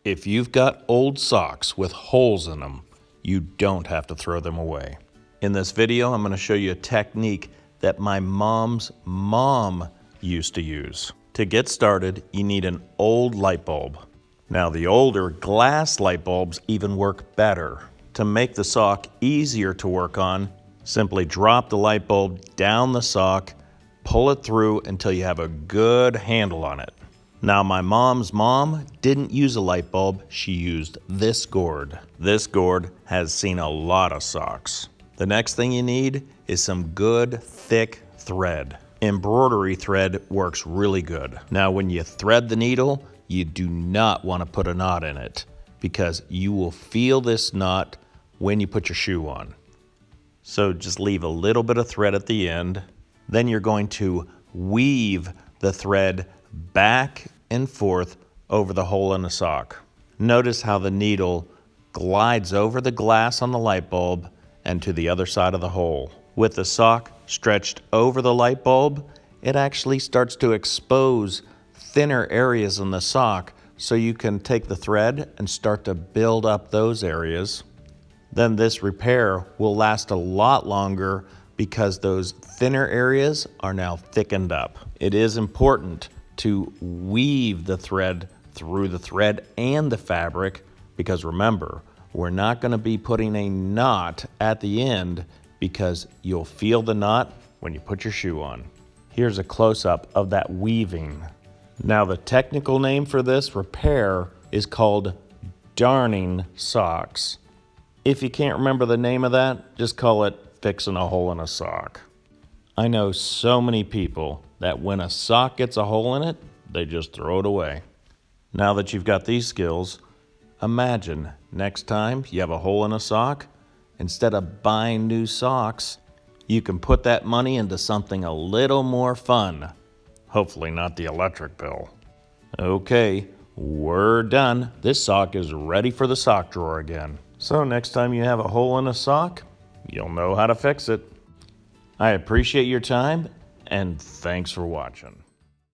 If you've got old socks with holes in them, you don't have to throw them away. In this video, I'm going to show you a technique that my mom's mom used to use. To get started, you need an old light bulb. Now, the older glass light bulbs even work better. To make the sock easier to work on, simply drop the light bulb down the sock, pull it through until you have a good handle on it. Now, my mom's mom didn't use a light bulb, she used this gourd. This gourd has seen a lot of socks. The next thing you need is some good, thick thread. Embroidery thread works really good. Now, when you thread the needle, you do not want to put a knot in it because you will feel this knot when you put your shoe on. So just leave a little bit of thread at the end. Then you're going to weave the thread back and forth over the hole in the sock. Notice how the needle glides over the glass on the light bulb and to the other side of the hole. With the sock stretched over the light bulb, it actually starts to expose thinner areas in the sock, so you can take the thread and start to build up those areas. Then this repair will last a lot longer because those thinner areas are now thickened up. It is important to weave the thread through the thread and the fabric because remember, we're not going to be putting a knot at the end because you'll feel the knot when you put your shoe on. Here's a close-up of that weaving. Now, the technical name for this repair is called darning socks. If you can't remember the name of that, just call it fixing a hole in a sock. I know so many people that when a sock gets a hole in it, they just throw it away. Now that you've got these skills, imagine next time you have a hole in a sock, instead of buying new socks, you can put that money into something a little more fun. Hopefully not the electric bill. Okay, we're done. This sock is ready for the sock drawer again. So next time you have a hole in a sock, you'll know how to fix it. I appreciate your time, and thanks for watching.